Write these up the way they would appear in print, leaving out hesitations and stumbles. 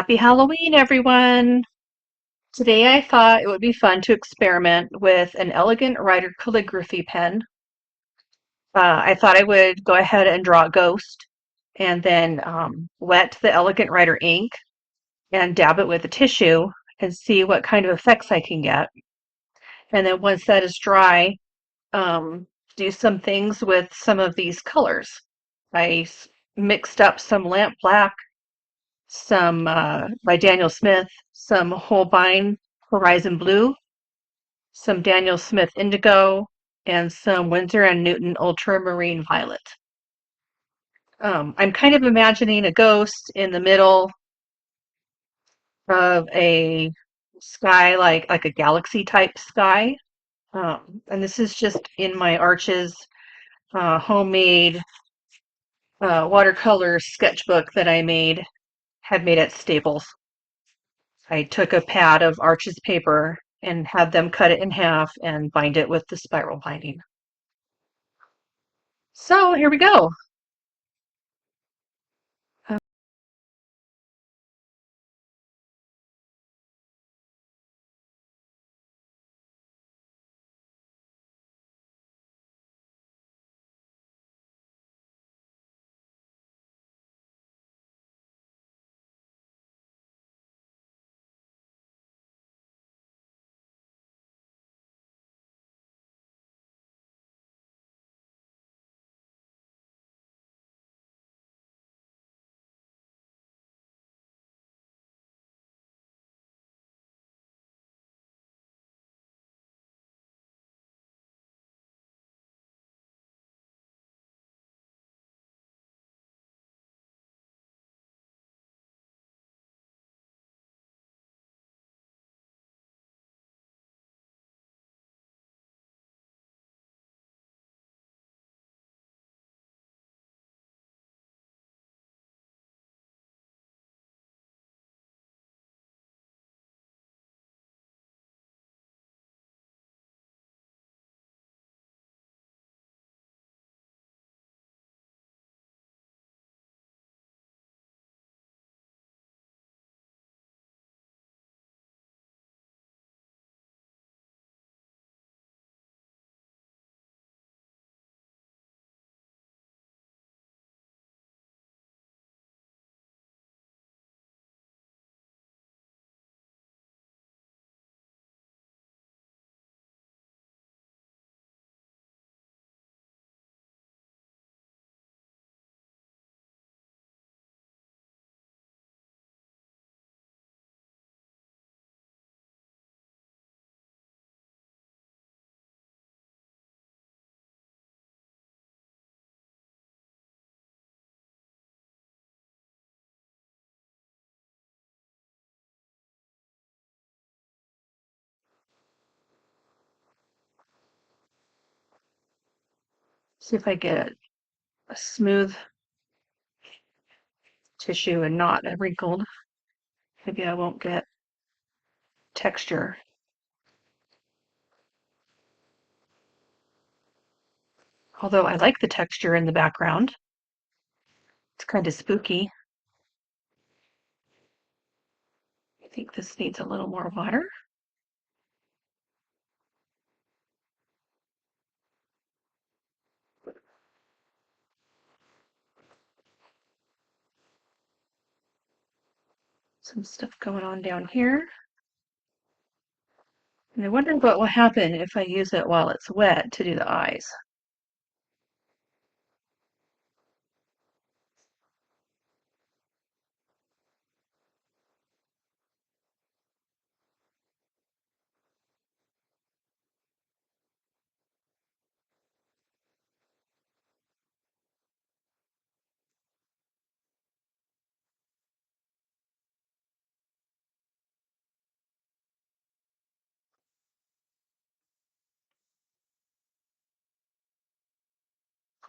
Happy Halloween, everyone! Today I thought it would be fun to experiment with an elegant writer calligraphy pen. I thought I would go ahead and draw a ghost and then wet the elegant writer ink and dab it with a tissue and see what kind of effects I can get. And then once that is dry, do some things with some of these colors. Mixed up some lamp black, some by Daniel Smith, some Holbein Horizon Blue, some Daniel Smith Indigo, and some Winsor and Newton Ultramarine Violet. I'm kind of imagining a ghost in the middle of a sky, like a galaxy type sky. And this is just in my Arches homemade watercolor sketchbook that had made at Staples. I took a pad of Arches paper and had them cut it in half and bind it with the spiral binding. So here we go. See if I get a smooth tissue and not a wrinkled. Maybe I won't get texture. Although I like the texture in the background. It's kind of spooky. I think this needs a little more water. Some stuff going on down here. And I wonder what will happen if I use it while it's wet to do the eyes.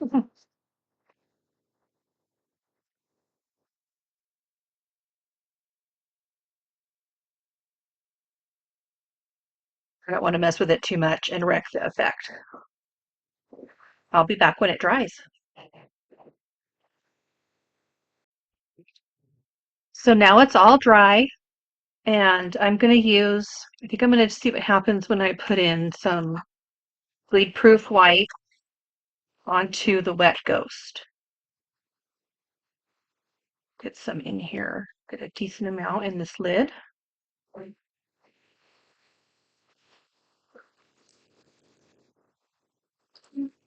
I don't want to mess with it too much and wreck the effect. I'll be back when it dries. So now it's all dry, and I'm going to use, I think I'm going to see what happens when I put in some Bleedproof White onto the wet ghost. Get some in here, get a decent amount in this lid. I'm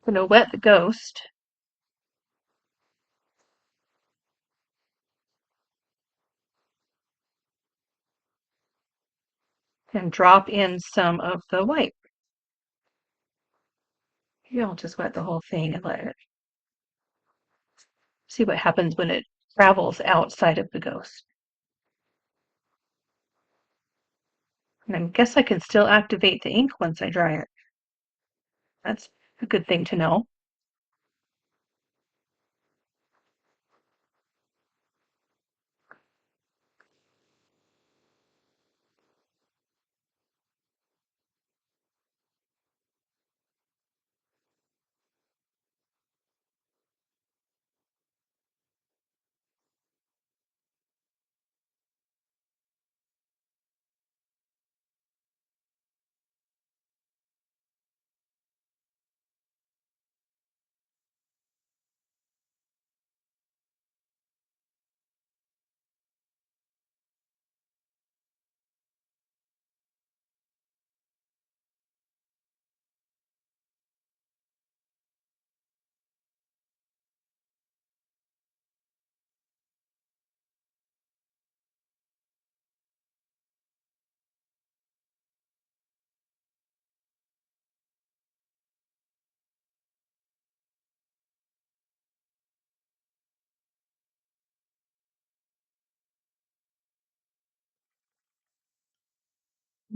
going to wet the ghost. And drop in some of the white. Maybe I'll just wet the whole thing and let it see what happens when it travels outside of the ghost. And I guess I can still activate the ink once I dry it. That's a good thing to know.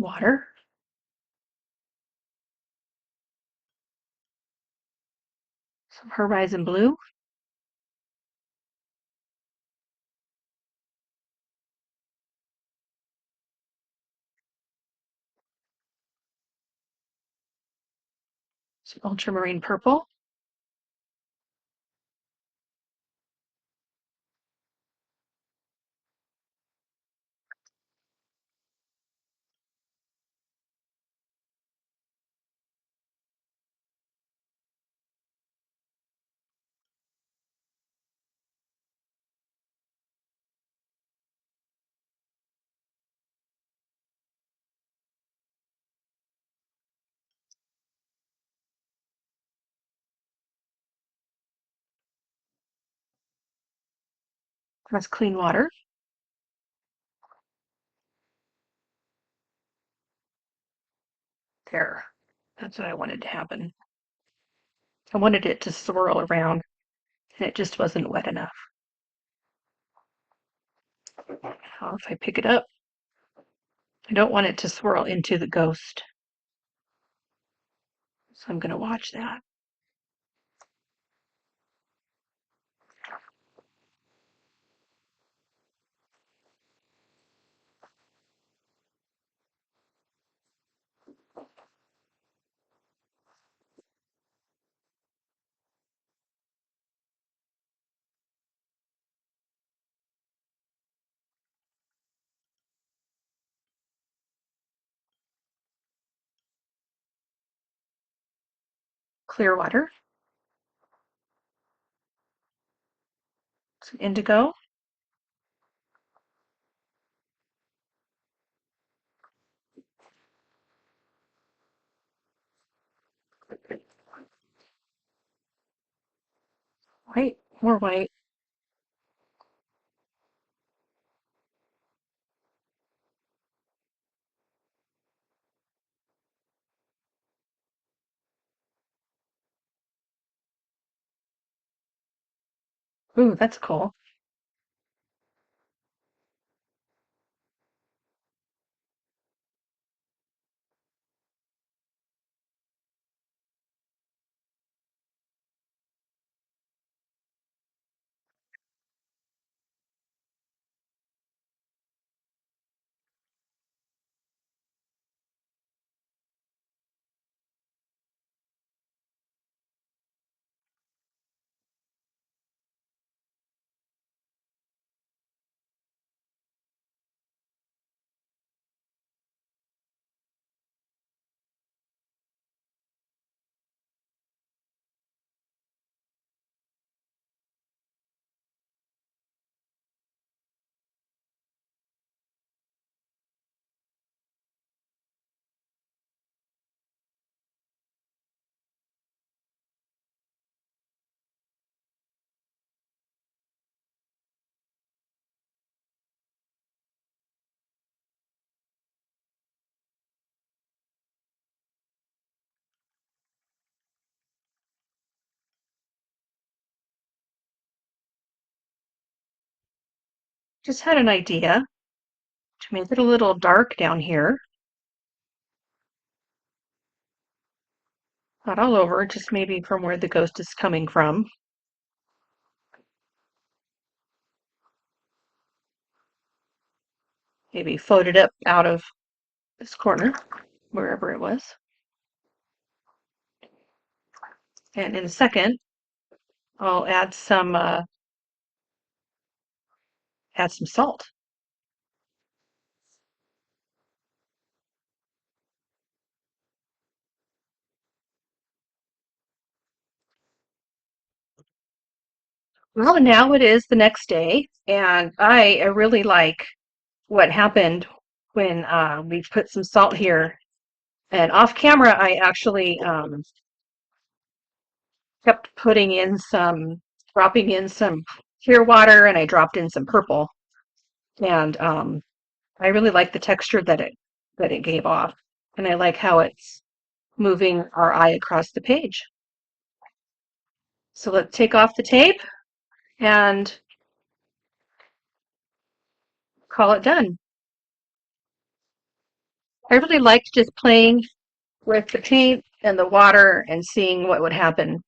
Water, some horizon blue, some ultramarine purple, that's clean water. There. That's what I wanted to happen. I wanted it to swirl around, and it just wasn't wet enough. Now, if I pick it up, I don't want it to swirl into the ghost. So I'm going to watch that. Clear water, some indigo, white, more white. Ooh, that's cool. Just had an idea to make it a little dark down here. Not all over, just maybe from where the ghost is coming from. Maybe float it up out of this corner, wherever it was. And in a second, I'll add some salt. Well, now it is the next day, and I really like what happened when we put some salt here. And off camera, I actually kept dropping in some clear water, and I dropped in some purple. And I really like the texture that it gave off, and I like how it's moving our eye across the page. So let's take off the tape and call it done. I really liked just playing with the paint and the water and seeing what would happen.